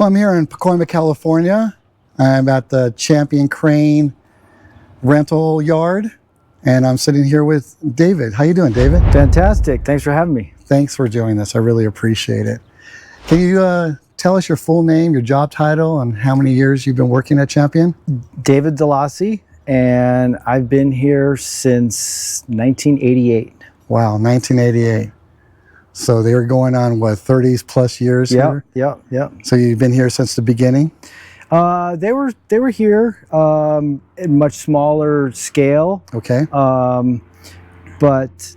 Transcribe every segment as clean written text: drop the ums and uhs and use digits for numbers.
Well, I'm here in Pacoima, California. I'm at the Champion Crane rental yard, and I'm sitting here with David. How you doing, David? Fantastic. Thanks for having me. Thanks for joining us. I really appreciate it. Can you tell us your full name, your job title, and how many years you've been working at Champion? David Dolasse, and I've been here since 1988. Wow, 1988. So they were going on, what, 30 plus years here? Yeah. So you've been here since the beginning? They were here in much smaller scale. Okay. But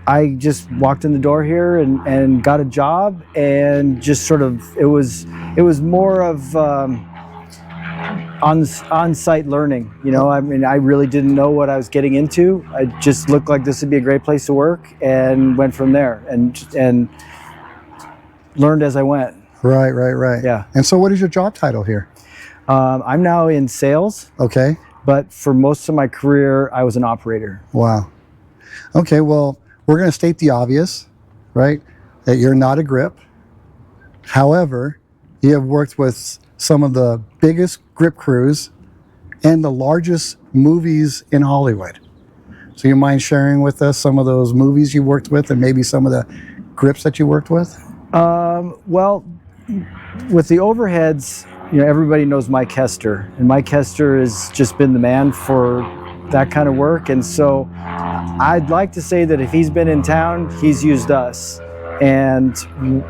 I just walked in the door here and got a job, and just sort of it was more of on-site learning. You know, I mean, I really didn't know what I was getting into. I just looked like this would be a great place to work, and went from there and learned as I went. Right. Yeah. And so what is your job title here? I'm now in sales. Okay. But for most of my career, I was an operator. Wow. Okay, well, we're going to state the obvious, right? That you're not a grip. However, you have worked with some of the biggest grip crews and the largest movies in Hollywood. So you mind sharing with us some of those movies you worked with and maybe some of the grips that you worked with? Well, with the overheads, you know, everybody knows Mike Hester, and Mike Hester has just been the man for that kind of work. And so I'd like to say that if he's been in town, he's used us. And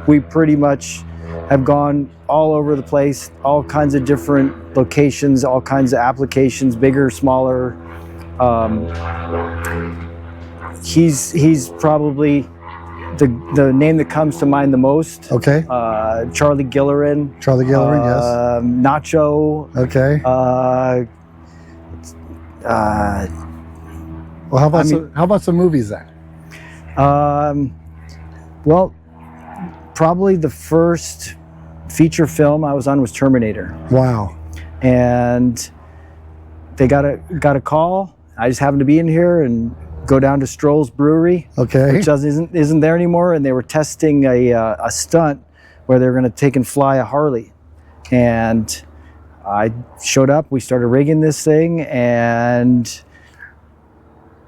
we pretty much have gone all over the place, all kinds of different locations, all kinds of applications, bigger, smaller. He's probably the name that comes to mind the most. Okay. Charlie Gillerin. Yes. Nacho. Okay. Well, how about some movies then? Well, probably the first feature film I was on was Terminator. Wow. And they got a call. I just happened to be in here and go down to Stroll's Brewery, okay, which isn't there anymore, and they were testing a stunt where they were going to take and fly a Harley. And I showed up, we started rigging this thing, and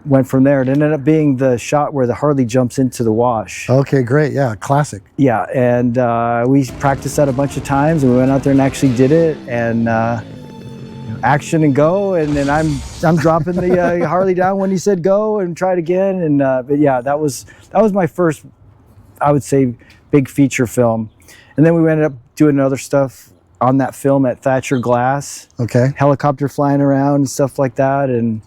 went from there. It ended up being the shot where the Harley jumps into the wash. Okay, great. Yeah, classic. Yeah, and we practiced that a bunch of times, and we went out there and actually did it, and action and go, and then I'm dropping the Harley down when he said go, and try it again. And but yeah, that was my first, I would say, big feature film. And then we ended up doing other stuff on that film at Thatcher Glass. Okay. Helicopter flying around and stuff like that. And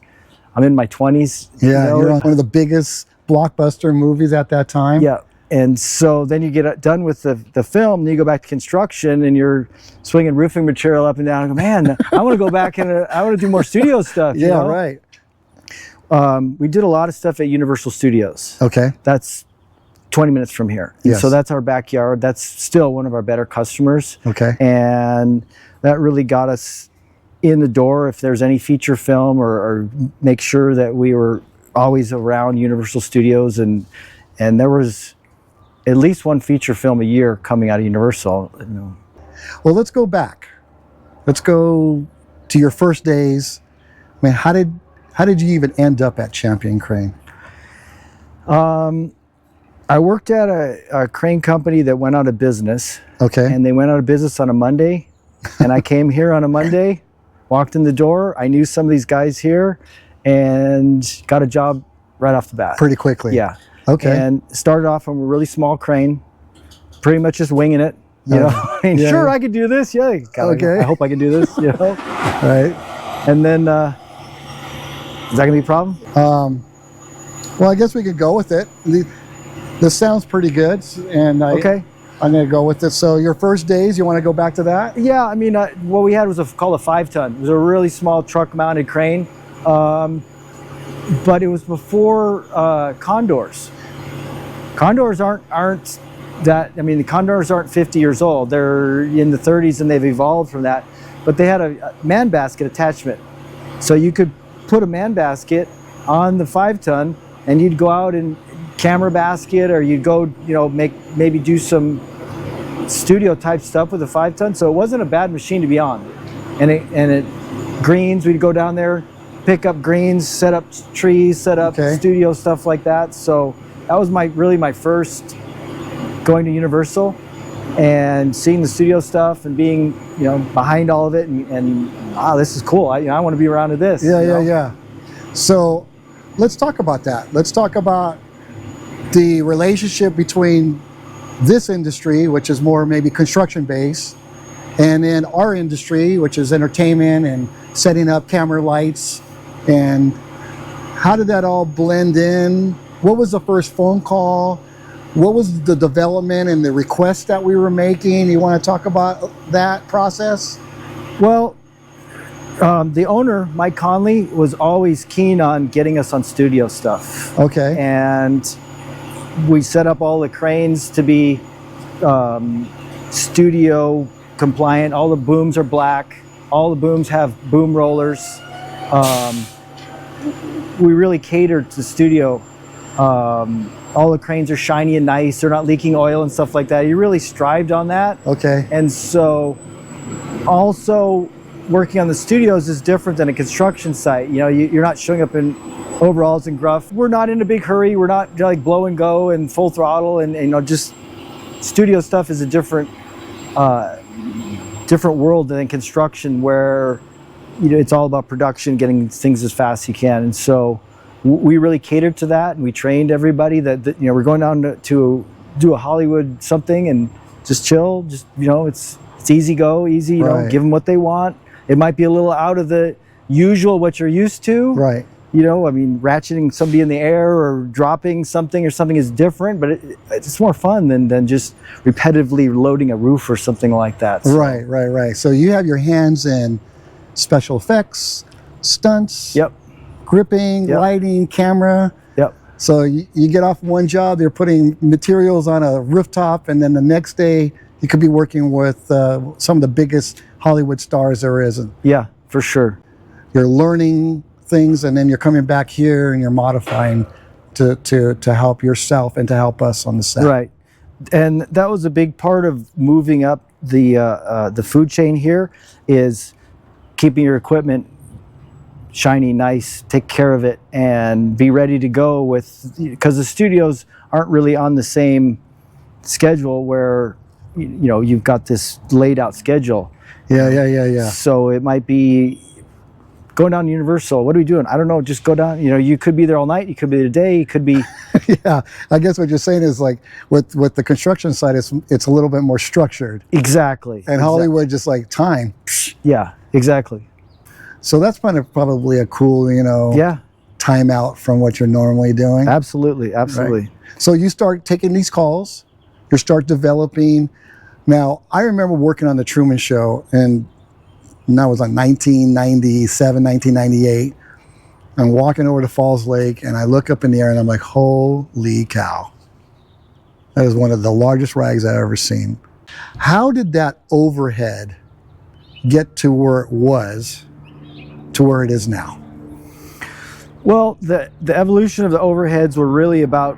I'm in my 20s. Yeah, you're on one of the biggest blockbuster movies at that time. Yeah. And so then you get done with the film, and you go back to construction, and you're swinging roofing material up and down. I go, man, I want to go back and I want to do more studio stuff. Yeah, you know? Right. We did a lot of stuff at Universal Studios. Okay. That's 20 minutes from here. Yes. So that's our backyard. That's still one of our better customers. Okay. And that really got us in the door if there's any feature film, or make sure that we were always around Universal Studios. And there was at least one feature film a year coming out of Universal. You know. Well, let's go back. Let's go to your first days. I mean, how did you even end up at Champion Crane? I worked at a crane company that went out of business. Okay. And they went out of business on a Monday. And I came here on a Monday, walked in the door. I knew some of these guys here, and got a job right off the bat. Pretty quickly. Yeah. Okay. And started off on a really small crane, pretty much just winging it. You know, I mean, yeah, sure, yeah. I could do this. Yeah. Okay. I hope I can do this. You know. Right. And then, is that gonna be a problem? Well, I guess we could go with it. This sounds pretty good, and Okay. I'm going to go with it. So your first days, you want to go back to that? Yeah. I mean, what we had was called a 5-ton. It was a really small truck-mounted crane, but it was before Condors. Condors aren't that. I mean, the Condors aren't 50 years old. They're in the 30s, and they've evolved from that. But they had a man basket attachment, so you could put a man basket on the 5-ton, and you'd go out and camera basket, or you'd go, you know, maybe do some studio type stuff with a 5-ton, so it wasn't a bad machine to be on. And it greens, we'd go down there, pick up greens, set up trees, set up studio stuff like that. So that was really my first going to Universal and seeing the studio stuff and being, you know, behind all of it, and wow, this is cool. I want to be around to this. Yeah. So let's talk about that. Let's talk about the relationship between this industry, which is more maybe construction based, and then our industry, which is entertainment and setting up camera lights. And how did that all blend in? What was the first phone call? What was the development and the requests that we were making? You want to talk about that process? Well, the owner, Mike Conley, was always keen on getting us on studio stuff. Okay. And we set up all the cranes to be studio compliant. All the booms are black. All the booms have boom rollers. We really catered to studio. All the cranes are shiny and nice. They're not leaking oil and stuff like that. You really strived on that. Okay. And so also working on the studios is different than a construction site. You know, you're not showing up in overalls and gruff. We're not in a big hurry. We're not like blow and go and full throttle, and you know, just studio stuff is a different world than construction, where, you know, it's all about production, getting things as fast as you can. And so we really catered to that, and we trained everybody that you know, we're going down to do a Hollywood something and just chill, just, you know, it's easy go, easy, you know, give them what they want. It might be a little out of the usual, what you're used to. Right. You know, I mean, ratcheting somebody in the air or dropping something or something is different, but it's more fun than just repetitively loading a roof or something like that. So. Right. So you have your hands in special effects, stunts, gripping, lighting, camera. So you get off one job, they're putting materials on a rooftop, and then the next day you could be working with some of the biggest Hollywood stars there is. Yeah, for sure. You're learning things, and then you're coming back here and you're modifying to help yourself and to help us on the set. Right. And that was a big part of moving up the food chain here, is keeping your equipment shiny, nice, take care of it, and be ready to go with, because the studios aren't really on the same schedule where, you know, you've got this laid out schedule. Yeah. So it might be going down to Universal. What are we doing? I don't know. Just go down. You know, you could be there all night. You could be there today. You could be. Yeah, I guess what you're saying is, like, with the construction side, it's a little bit more structured. Exactly. And Hollywood, just like time. Yeah, exactly. So that's probably a cool, you know, time out from what you're normally doing. Absolutely. Right. So you start taking these calls, you start developing. Now, I remember working on the Truman Show, and that was like 1997, 1998. I'm walking over to Falls Lake, and I look up in the air, and I'm like, holy cow. That is one of the largest rags I've ever seen. How did that overhead get to where it was to where it is now? Well, the evolution of the overheads were really about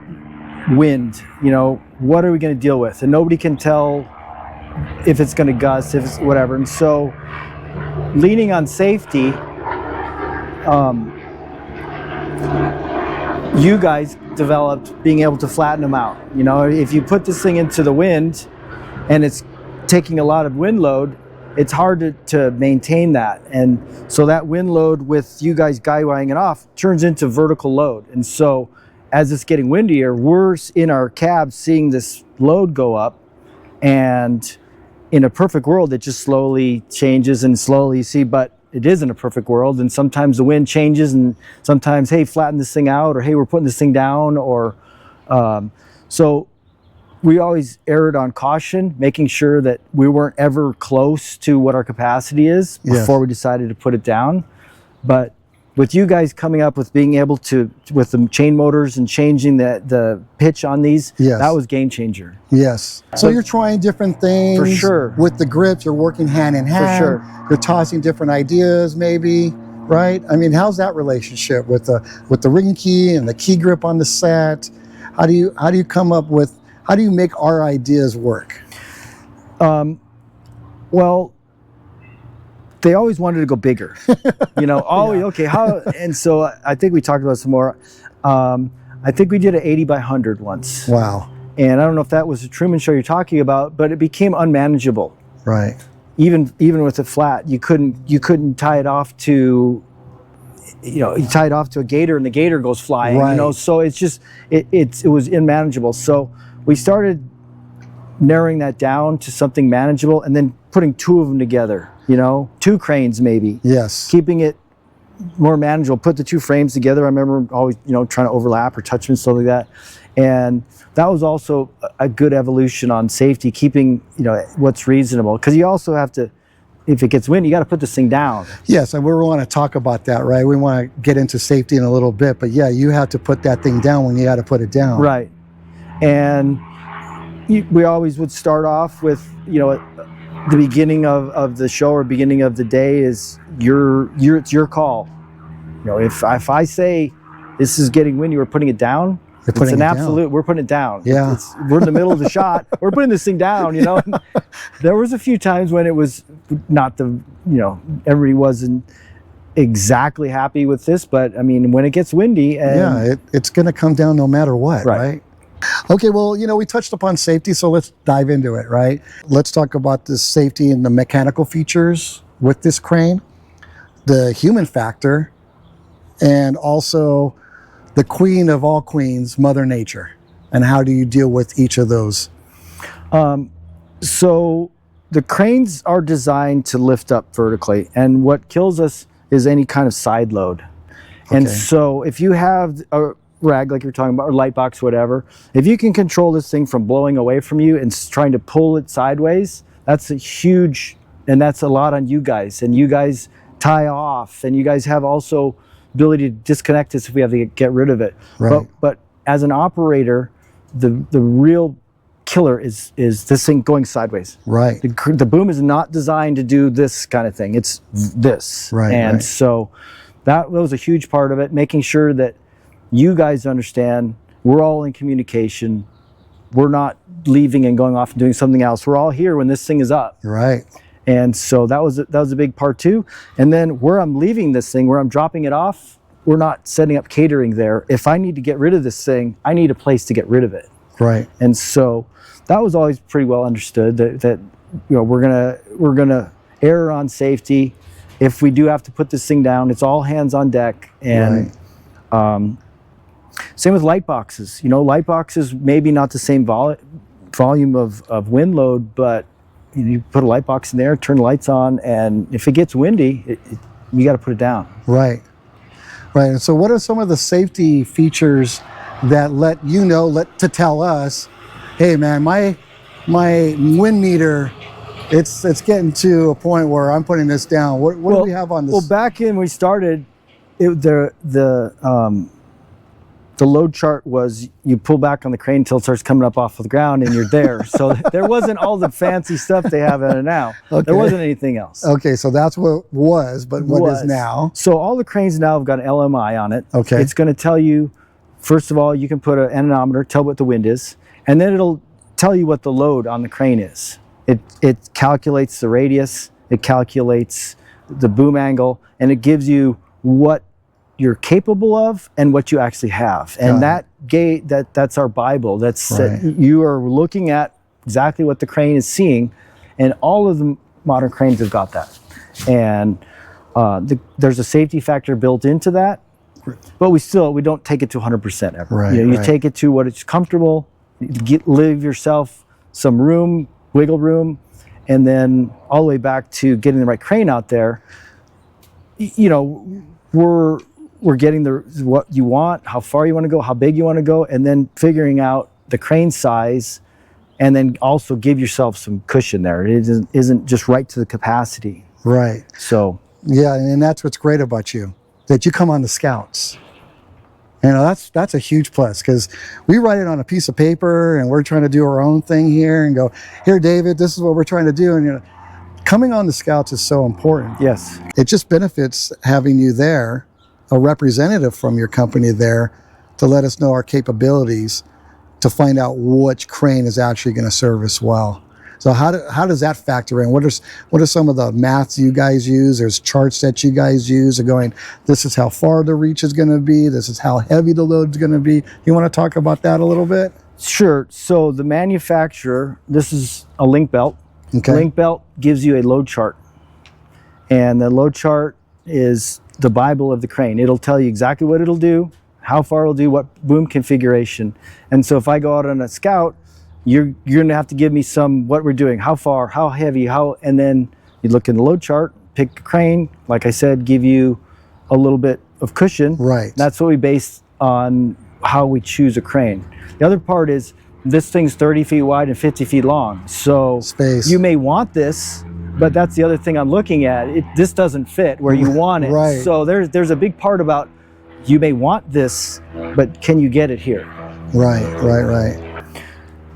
wind. You know, what are we going to deal with? And nobody can tell if it's going to gust, if it's whatever. And so leaning on safety, you guys developed being able to flatten them out. You know, if you put this thing into the wind and it's taking a lot of wind load, it's hard to maintain that. And so that wind load with you guys guy-wire it off turns into vertical load. And so as it's getting windier, we're in our cab seeing this load go up, and in a perfect world, it just slowly changes and slowly you see, but it isn't a perfect world. And sometimes the wind changes, and sometimes, hey, flatten this thing out, or hey, we're putting this thing down, or so we always erred on caution, making sure that we weren't ever close to what our capacity is before we decided to put it down. But with you guys coming up with being able to, with the chain motors and changing the pitch on these, that was game changer. Yes. So you're trying different things. For sure. With the grips, you're working hand in hand. For sure. You're tossing different ideas, maybe, right? I mean, how's that relationship with the ring key and the key grip on the set? How do you come up with, how do you make our ideas work? Well, they always wanted to go bigger, okay, how, and so I think we talked about some more. I think we did an 80 by 100 once. Wow. And I don't know if that was the Truman Show you're talking about, but it became unmanageable. Right. Even with it flat, you couldn't tie it off to, you tie it off to a gator and the gator goes flying, Right. so it's just, it was unmanageable. So we started narrowing that down to something manageable and then putting two of them together, 2 cranes maybe. Yes. Keeping it more manageable, put the 2 frames together. I remember always, trying to overlap or touch them and stuff like that. And that was also a good evolution on safety, keeping, what's reasonable. Because you also have to, if it gets windy, you got to put this thing down. Yes, and we want to talk about that, right? We want to get into safety in a little bit, but yeah, you have to put that thing down when you got to put it down. Right. And we always would start off with, the beginning of the show or beginning of the day is it's your call. If I say this is getting windy, we're putting it down. It's an absolute. We're putting it down. Yeah. We're in the middle of the shot. We're putting this thing down. There was a few times when it was not everybody wasn't exactly happy with this, but I mean, when it gets windy, and it's going to come down no matter what, right? Okay, well, we touched upon safety, so let's dive into it, right? Let's talk about the safety and the mechanical features with this crane, the human factor, and also the queen of all queens, Mother Nature. And how do you deal with each of those? So the cranes are designed to lift up vertically, and what kills us is any kind of side load. Okay. And so if you have a rag like you're talking about, or light box, whatever, if you can control this thing from blowing away from you and trying to pull it sideways, that's a huge, and that's a lot on you guys. And you guys tie off, and you guys have also ability to disconnect this if we have to get rid of it. Right. But as an operator, the real killer is this thing going sideways. Right. The boom is not designed to do this kind of thing. It's this. Right. And so that was a huge part of it, making sure that you guys understand we're all in communication. We're not leaving and going off and doing something else. We're all here when this thing is up. Right. And so that was a big part too. And then where I'm leaving this thing, where I'm dropping it off, we're not setting up catering there. If I need to get rid of this thing, I need a place to get rid of it. Right. And so that was always pretty well understood that we're gonna err on safety. If we do have to put this thing down, it's all hands on deck. And same with light boxes. Light boxes maybe not the same volume of wind load, but you put a light box in there, turn the lights on, and if it gets windy, you got to put it down. Right. Right. And so what are some of the safety features that let to tell us, hey man, my wind meter, it's getting to a point where I'm putting this down. What do we have on this? Well, back in we started, the load chart was you pull back on the crane until it starts coming up off of the ground and you're there. So there wasn't all the fancy stuff they have in it now. Okay. There wasn't anything else. Okay, so that's what was, but what is now? So all the cranes now have got an LMI on it. Okay. It's going to tell you, first of all, you can put an anemometer, tell what the wind is, and then it'll tell you what the load on the crane is. It calculates the radius, it calculates the boom angle, and it gives you what you're capable of and what you actually have. And that's our Bible. That's right. You are looking at exactly what the crane is seeing, and all of the modern cranes have got that. And there's a safety factor built into that, but we don't take it to 100% ever. Right, you take it to what it's comfortable, leave yourself some room, wiggle room, and then all the way back to getting the right crane out there. We're getting what you want, how far you want to go, how big you want to go, and then figuring out the crane size, and then also give yourself some cushion there. It isn't just right to the capacity. Right. So. Yeah, and that's what's great about you, that you come on the Scouts. That's a huge plus, because we write it on a piece of paper and we're trying to do our own thing here and go, here, David, this is what we're trying to do. And coming on the Scouts is so important. Yes. It just benefits having you there, a representative from your company there, to let us know our capabilities, to find out which crane is actually going to serve us well. So how does that factor in? What are some of the maths you guys use? There's charts that you guys use of going, this is how far the reach is going to be. This is how heavy the load's going to be. You want to talk about that a little bit? Sure. So the manufacturer, this is a link belt. Okay. Link belt gives you a load chart. And the load chart is the Bible of the crane. It'll tell you exactly what it'll do, how far it'll do, what boom configuration. And so if I go out on a scout, you're going to have to give me what we're doing, how far, how heavy, and then you look in the load chart, pick a crane, like I said, give you a little bit of cushion. Right. That's what we base on how we choose a crane. The other part is this thing's 30 feet wide and 50 feet long. So space. You may want this, but that's the other thing I'm looking at. This doesn't fit where you want it. Right. So there's a big part about you may want this, but can you get it here? Right.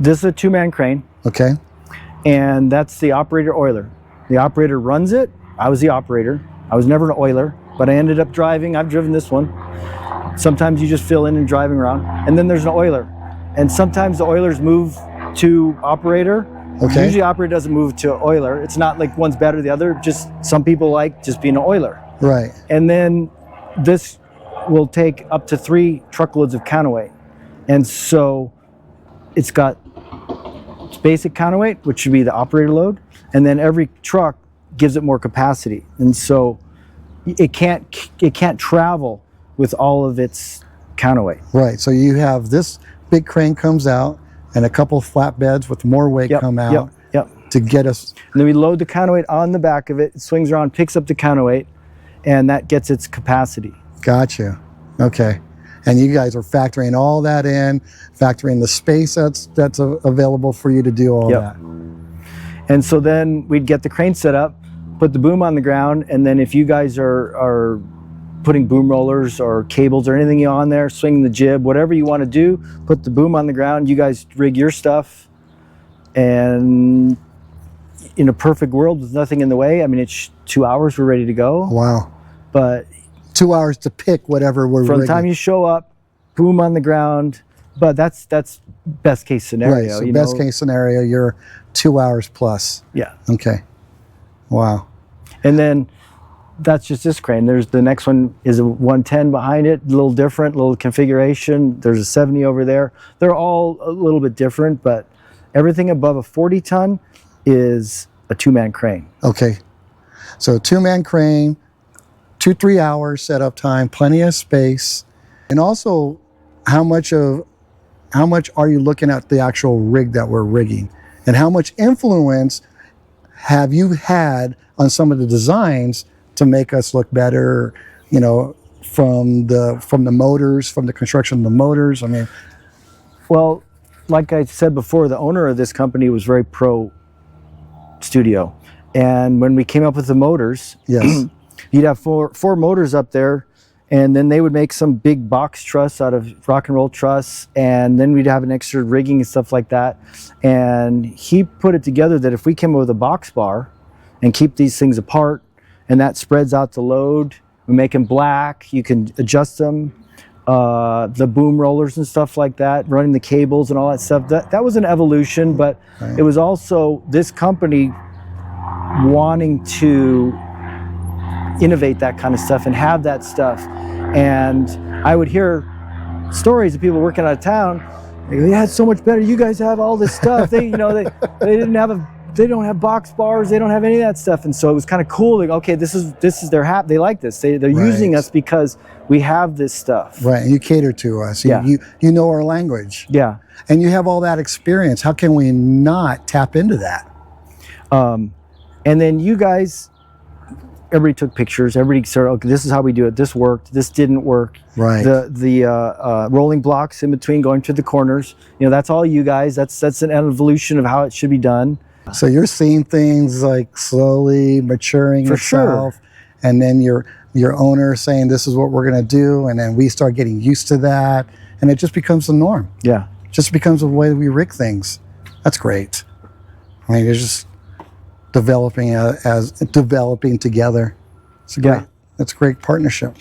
This is a two-man crane. Okay. And that's the operator oiler. The operator runs it. I was the operator. I was never an oiler, but I ended up driving. I've driven this one. Sometimes you just fill in and driving around. And then there's an oiler. And sometimes the oilers move to operator. Okay. Usually operator doesn't move to oiler. It's not like one's better than the other. Just some people like just being an oiler. Right. And then this will take up to 3 truckloads of counterweight. And so it's got basic counterweight, which should be the operator load, and then every truck gives it more capacity, and so it can't travel with all of its counterweight. Right. So you have this big crane comes out, and a couple flatbeds with more weight come out to get us. And then we load the counterweight on the back of it. It swings around, picks up the counterweight, and that gets its capacity. Gotcha. Okay. And you guys are factoring all that in, factoring the space that's available for you to do all that. And so then we'd get the crane set up, put the boom on the ground, and then if you guys are putting boom rollers or cables or anything on there, swinging the jib, whatever you want to do, put the boom on the ground, you guys rig your stuff, and in a perfect world with nothing in the way, I mean, it's 2 hours, we're ready to go. Wow. But 2 hours to pick whatever we're from the time you show up, boom on the ground. But that's best case scenario. Right. So best case scenario, you're 2 hours plus. Yeah. Okay. Wow. And then that's just this crane. There's the next one is a 110 behind it, a little different, little configuration. There's a 70 over there. They're all a little bit different, but everything above a 40 ton is a two-man crane. Okay. So two-man crane, 2-3 hours setup time, plenty of space. And also, how much are you looking at the actual rig that we're rigging? And how much influence have you had on some of the designs to make us look better, you know, from the motors, from the construction of the motors? I mean, well, like I said before, the owner of this company was very pro studio. And when we came up with the motors, yes. You'd have four motors up there, and then they would make some big box truss out of rock and roll truss, and then we'd have an extra rigging and stuff like that. And he put it together that if we came up with a box bar and keep these things apart, and that spreads out the load, we make them black, you can adjust them, the boom rollers and stuff like that, running the cables and all that stuff. That was an evolution, but right. It was also this company wanting to innovate that kind of stuff and have that stuff. And I would hear stories of people working out of town. They go, yeah, it's so much better. You guys have all this stuff. They don't have box bars. They don't have any of that stuff. And so it was kind of cool. Like, okay, this is they like this. They're right. Using us because we have this stuff. Right. And you cater to us. Yeah. You know our language. Yeah. And you have all that experience. How can we not tap into that? And then you guys, everybody took pictures. Everybody said, okay, this is how we do it. This worked. This didn't work. Right. The rolling blocks in between going to the corners. You know, that's all you guys. That's an evolution of how it should be done. So you're seeing things like slowly maturing For itself, sure. And then your owner saying this is what we're going to do, and then we start getting used to that, and it just becomes the norm. Yeah. It just becomes the way we rig things. That's great. I mean, it's just developing together. It's a great. That's a great partnership.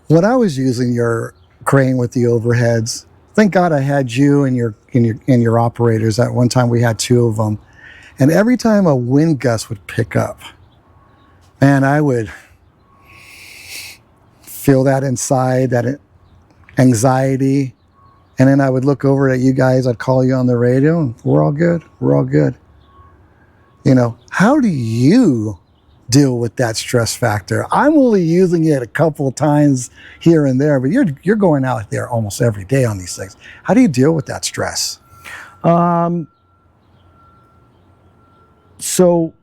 When I was using your crane with the overheads, thank God I had you and your operators. At one time we had 2 of them, And every time a wind gust would pick up, man, I would feel that inside, that anxiety. And then I would look over at you guys, I'd call you on the radio, and we're all good. We're all good. You know, how do you deal with that stress factor? I'm only using it a couple of times here and there, but you're going out there almost every day on these things. How do you deal with that stress? So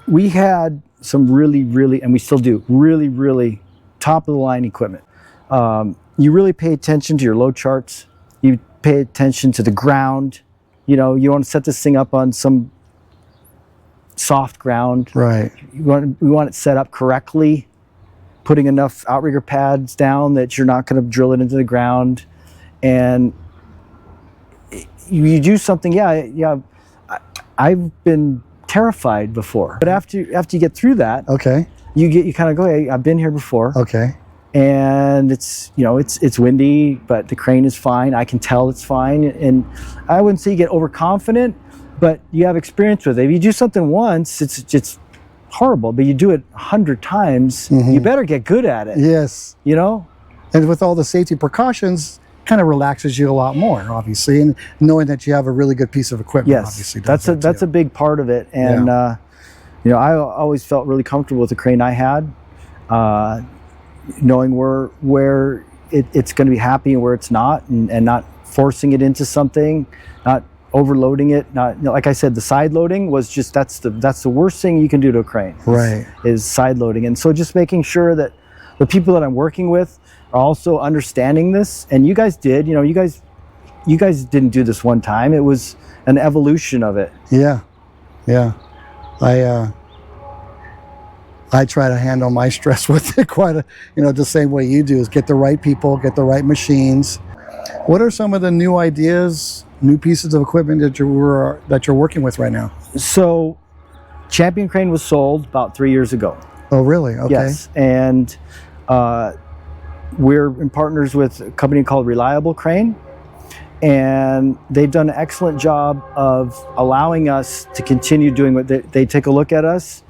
we had some really, and we still do, really top of the line equipment. You really pay attention to your load charts. You pay attention to the ground. You know, you want to set this thing up on some soft ground. Right. We want it set up correctly, putting enough outrigger pads down that you're not going to drill it into the ground. And you do something, I've been terrified before. But after you get through that, Okay. you kind of go, hey, I've been here before. Okay. And it's windy, but the crane is fine. I can tell it's fine. And I wouldn't say you get overconfident, but you have experience with it. If you do something once, it's horrible, but you do it 100 times, you better get good at it. Yes. You know? And with all the safety precautions, kind of relaxes you a lot more, obviously. And knowing that you have a really good piece of equipment, Yes, obviously. that's a big part of it. And, you know, I always felt really comfortable with the crane I had. Knowing where it's going to be happy and where it's not, and not forcing it into something, not overloading it. Not, you know, like I said, the side loading was just that's the worst thing you can do to a crane. Right. Is side loading. And so just making sure that the people that I'm working with are also understanding this. And you guys did. You know, you guys didn't do this one time. It was an evolution of it. Yeah. Yeah. I try to handle my stress with it the same way you do, is get the right people, get the right machines. What are some of the new ideas, new pieces of equipment that you're working with right now? So Champion Crane was sold about 3 years ago. Oh, really? Okay. Yes. And we're in partners with a company called Reliable Crane. And they've done an excellent job of allowing us to continue doing what they take a look at us.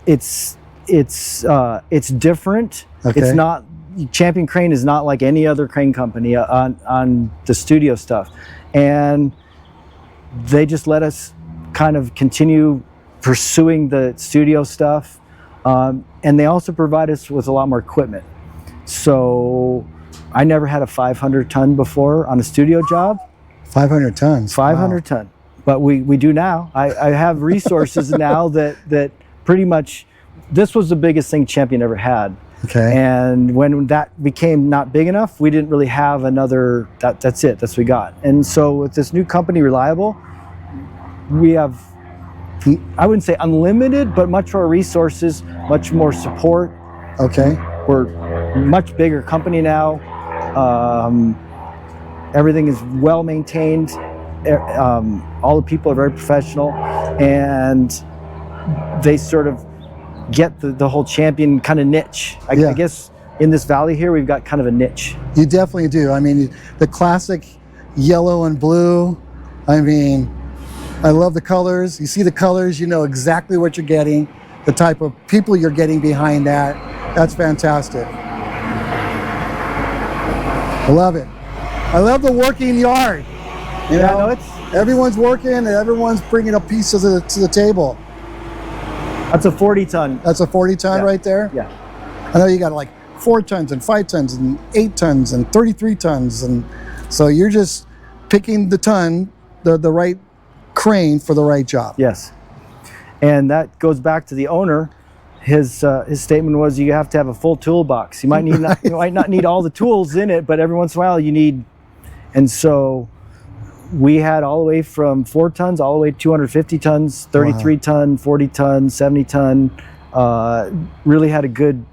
It's different. Okay. It's not, Champion Crane is not like any other crane company on the studio stuff. And they just let us kind of continue pursuing the studio stuff. And they also provide us with a lot more equipment. So I never had a 500 ton before on a studio job. 500 tons. 500 ton. But we do now. I have resources now that pretty much, this was the biggest thing Champion ever had. Okay. And when that became not big enough, we didn't really have another, that's it, that's what we got. And so with this new company, Reliable, we have, I wouldn't say unlimited, but much more resources, much more support. Okay. We're a much bigger company now. Everything is well maintained. All the people are very professional, and they sort of get the whole Champion kind of niche. I guess in this valley here, we've got kind of a niche. You definitely do. I mean, the classic yellow and blue. I mean, I love the colors. You see the colors, you know exactly what you're getting, the type of people you're getting behind that. That's fantastic. I love it. I love the working yard. You know, everyone's working and everyone's bringing a piece to the table. That's a 40 ton. That's a 40 ton right there? Yeah. I know you got like 4 tons and 5 tons and 8 tons and 33 tons. And so you're just picking the ton, the right crane for the right job. Yes. And that goes back to the owner. His statement was, you have to have a full toolbox. You might not need all the tools in it, but every once in a while you need. And so we had all the way from 4 tons all the way to 250 tons, 33 ton, 40 ton, 70 ton. Really had a good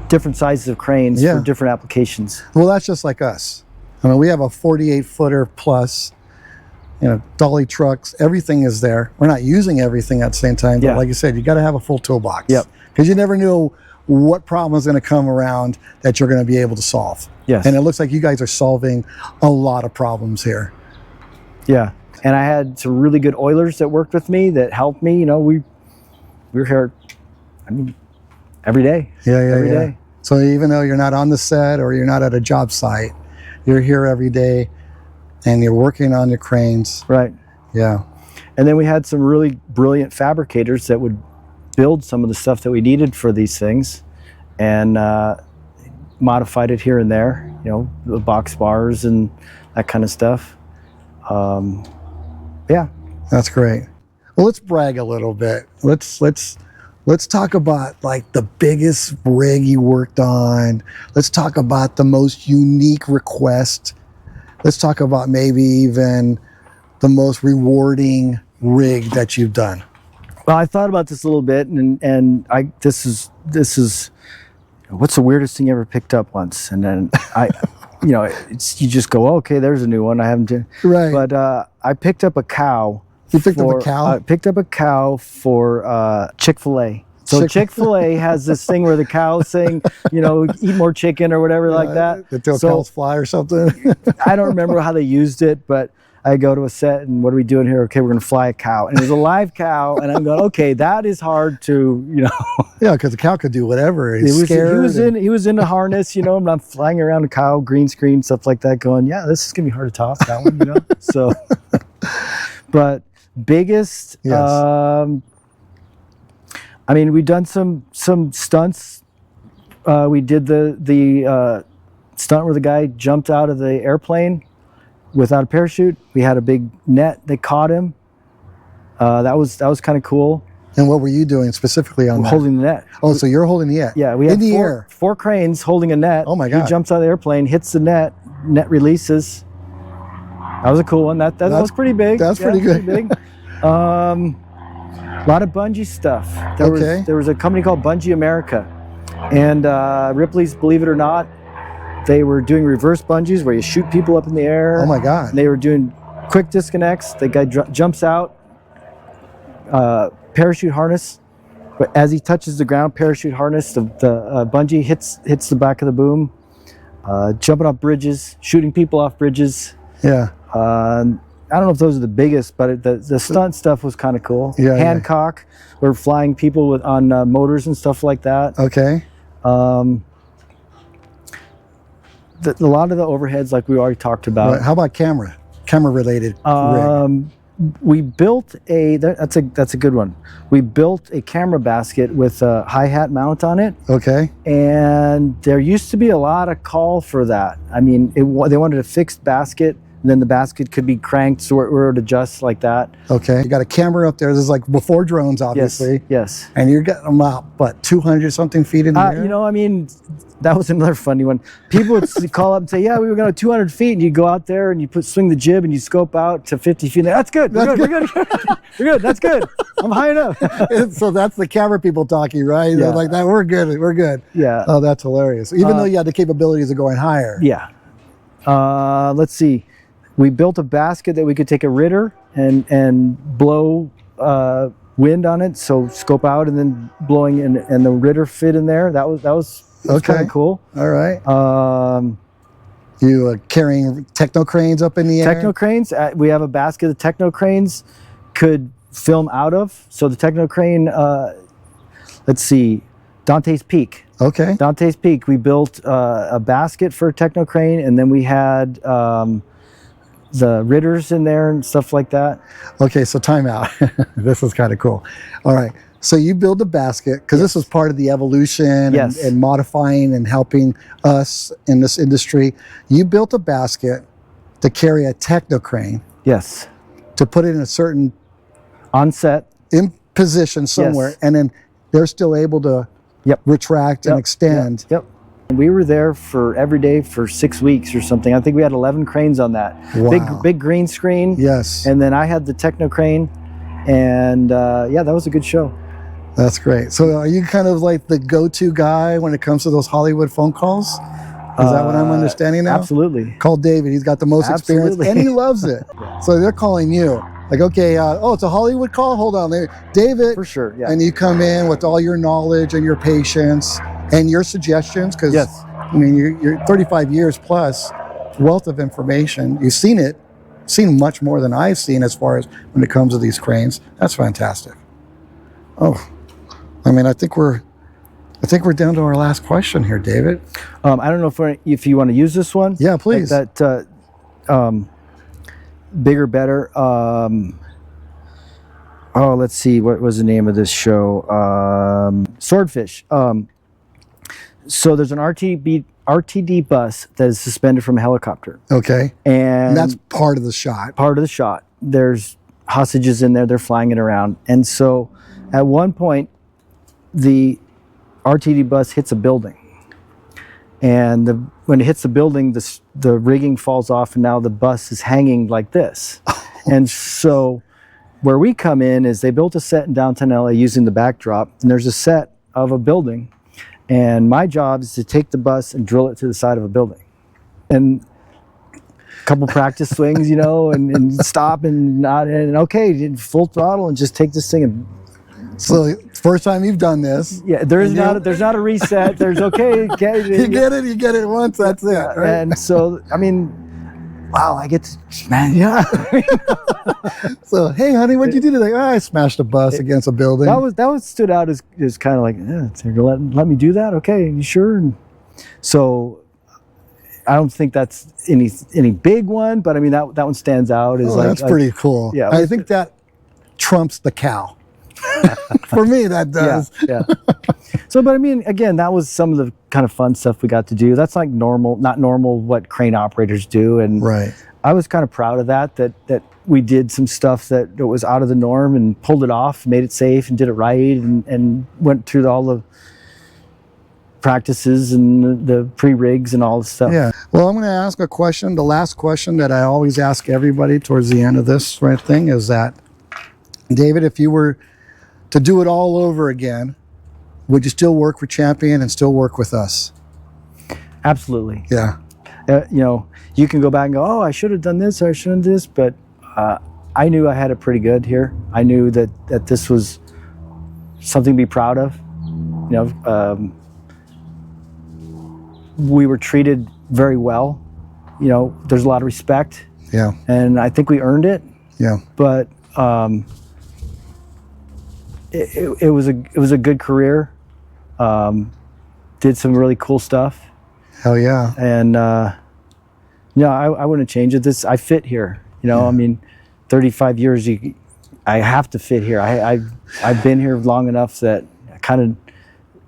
different sizes of cranes for different applications. Well, that's just like us. I mean, we have a 48 footer plus, you know, dolly trucks, everything is there. We're not using everything at the same time, but like you said, you got to have a full toolbox. Yep. Because you never know what problem is going to come around that you're going to be able to solve. Yes. And it looks like you guys are solving a lot of problems here. Yeah. And I had some really good oilers that worked with me that helped me. You know, we were here, I mean, every day. Every day. So even though you're not on the set or you're not at a job site, you're here every day and you're working on the cranes. Right. Yeah. And then we had some really brilliant fabricators that would build some of the stuff that we needed for these things and modified it here and there, you know, the box bars and that kind of stuff. Yeah. That's great. Well, let's brag a little bit. Let's talk about like the biggest rig you worked on. Let's talk about the most unique request. Let's talk about maybe even the most rewarding rig that you've done. Well, I thought about this a little bit, and this is what's the weirdest thing you ever picked up once, and then you know, you just go, oh, okay, there's a new one. I haven't done. Right. But I picked up a cow. You picked up a cow? I picked up a cow for Chick-fil-A. So Chick-fil-A has this thing where the cow's saying, you know, eat more chicken or whatever like that. Until cows fly or something. I don't remember how they used it, but I go to a set and what are we doing here? Okay, we're going to fly a cow. And it was a live cow. And I'm going, okay, that is hard to, you know. Yeah, because the cow could do whatever. He was in a harness, you know, and I'm flying around a cow, green screen, stuff like that, going, yeah, this is going to be hard to top, that one, you know. So, but biggest, yes. I mean, we've done some stunts. We did the stunt where the guy jumped out of the airplane without a parachute. We had a big net that caught him. That was kind of cool. And what were you doing specifically on that? Holding the net. Oh, so you're holding the net. Yeah, we had four cranes holding a net. Oh my God. He jumps out of the airplane, hits the net releases. That was a cool one. That was pretty big. That's pretty good. Pretty big. A lot of bungee stuff. There was a company called Bungee America, and Ripley's, believe it or not, they were doing reverse bungees where you shoot people up in the air. Oh my God. And they were doing quick disconnects. The guy jumps out, parachute harness, but as he touches the ground, parachute harness, the bungee hits the back of the boom, jumping off bridges, shooting people off bridges. Yeah. I don't know if those are the biggest, but the stunt stuff was kind of cool. Yeah, Hancock, we're flying people on motors and stuff like that. Okay. A lot of the overheads, like we already talked about. Right. How about camera related rig? We built that's a good one. We built a camera basket with a hi-hat mount on it. Okay. And there used to be a lot of call for that. I mean, they wanted a fixed basket. And then the basket could be cranked so it would adjust like that. Okay. You got a camera up there. This is like before drones, obviously. Yes. And you're getting them out, what, 200 something feet in the air? You know, I mean, that was another funny one. People would call up and say, yeah, we were going to 200 feet. And you go out there and you swing the jib and you scope out to 50 feet. That's good. We're good. We're good. That's good. I'm high enough. So that's the camera people talking, right? Yeah. They're like that. We're good. Yeah. Oh, that's hilarious. Even though you had the capabilities of going higher. Yeah. Let's see. We built a basket that we could take a Ritter and blow wind on it, so scope out and then blowing and the Ritter fit in there. That was kind of cool. All right. You carrying techno cranes up in the air? Techno cranes. We have a basket that techno cranes could film out of. So the techno crane. Let's see, Dante's Peak. Okay. Dante's Peak. We built a basket for a techno crane, and then we had the Ritters in there and stuff like that. Okay, so time out. This is kind of cool. All right. So you build a basket, because this was part of the evolution and modifying and helping us in this industry. You built a basket to carry a techno crane. Yes. To put it in a certain... On set. In position somewhere, and then they're still able to retract and extend. Yep. We were there for every day for 6 weeks or something. I think we had 11 cranes on that. Wow. Big green screen. Yes. And then I had the techno crane, and that was a good show. That's great. So are you kind of like the go-to guy when it comes to those Hollywood phone calls? Is that what I'm understanding now? Absolutely. Call David. He's got the most experience, and he loves it. So they're calling you. Like, okay, it's a Hollywood call? Hold on. David. For sure, yeah. And you come in with all your knowledge and your patience and your suggestions, because, I mean, you're 35 years plus, wealth of information. You've seen it. seen much more than I've seen as far as when it comes to these cranes. That's fantastic. Oh, I mean, I think we're down to our last question here, David. I don't know if you want to use this one. Yeah, please. That bigger, better. Oh, let's see. What was the name of this show? Swordfish. So there's an RTD bus that is suspended from a helicopter. Okay. And that's part of the shot. Part of the shot. There's hostages in there. They're flying it around. And so at one point, the RTD bus hits a building. And when it hits the building, the rigging falls off, and now the bus is hanging like this. And so where we come in is they built a set in downtown LA using the backdrop, and there's a set of a building. And my job is to take the bus and drill it to the side of a building. And a couple practice swings, you know, and stop and not, and okay, full throttle and just take this thing and. So first time you've done this. Yeah, there's not a reset. There's okay. You get it once, that's it. Right? And so, I mean, wow, I get to, man, yeah. So, hey, honey, what'd you do today? Oh, I smashed a bus against a building. That was stood out as kind of like, let me do that? Okay, you sure? And so I don't think that's any big one, but I mean, that one stands out. That's pretty cool. Yeah, I think that trumps the cow. For me, that does. Yeah. So, but I mean, again, that was some of the kind of fun stuff we got to do. That's like not normal what crane operators do. And right. I was kind of proud of that we did some stuff that was out of the norm and pulled it off, made it safe and did it right, and went through all the practices and the pre-rigs and all the stuff. Yeah. Well, I'm going to ask a question. The last question that I always ask everybody towards the end of this right thing is that, David, if you were to do it all over again, would you still work for Champion and still work with us? Absolutely. Yeah. You know, you can go back and go, oh, I should have done this, or I shouldn't have this, but I knew I had it pretty good here. I knew that this was something to be proud of. You know, we were treated very well. You know, there's a lot of respect. Yeah. And I think we earned it. Yeah. But it was a good career. Did some really cool stuff. Hell yeah. And I wouldn't change it. I fit here. You know, yeah. I mean, 35 years. I have to fit here. I've been here long enough that I kind of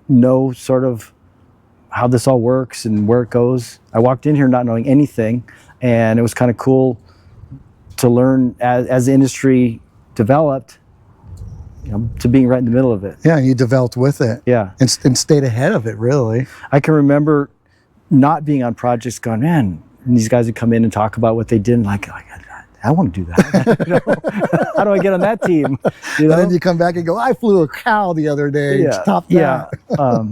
know sort of how this all works and where it goes. I walked in here not knowing anything, and it was kind of cool to learn as the industry developed. You know, to being right in the middle of it. Yeah, and you developed with it. Yeah. And stayed ahead of it, really. I can remember not being on projects going, man, and these guys would come in and talk about what they did, and like I want to do that. You know? How do I get on that team? You know? And then you come back and go, I flew a cow the other day. Yeah. Top that. Yeah.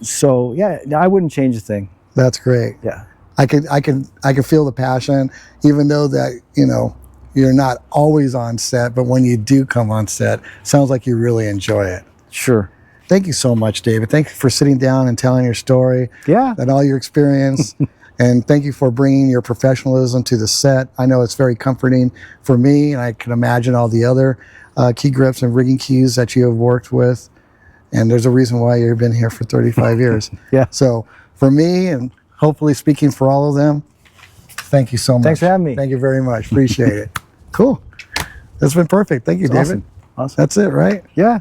So, yeah, I wouldn't change a thing. That's great. Yeah. I can feel the passion, even though that, you know, you're not always on set, but when you do come on set, sounds like you really enjoy it. Sure. Thank you so much, David. Thank you for sitting down and telling your story. Yeah. And all your experience. And thank you for bringing your professionalism to the set. I know it's very comforting for me, and I can imagine all the other key grips and rigging keys that you have worked with. And there's a reason why you've been here for 35 years. Yeah. So for me, and hopefully speaking for all of them, thank you so much. Thanks for having me. Thank you very much. Appreciate it. Cool. That's been perfect. Thank you, David. Awesome. That's it, right? Yeah.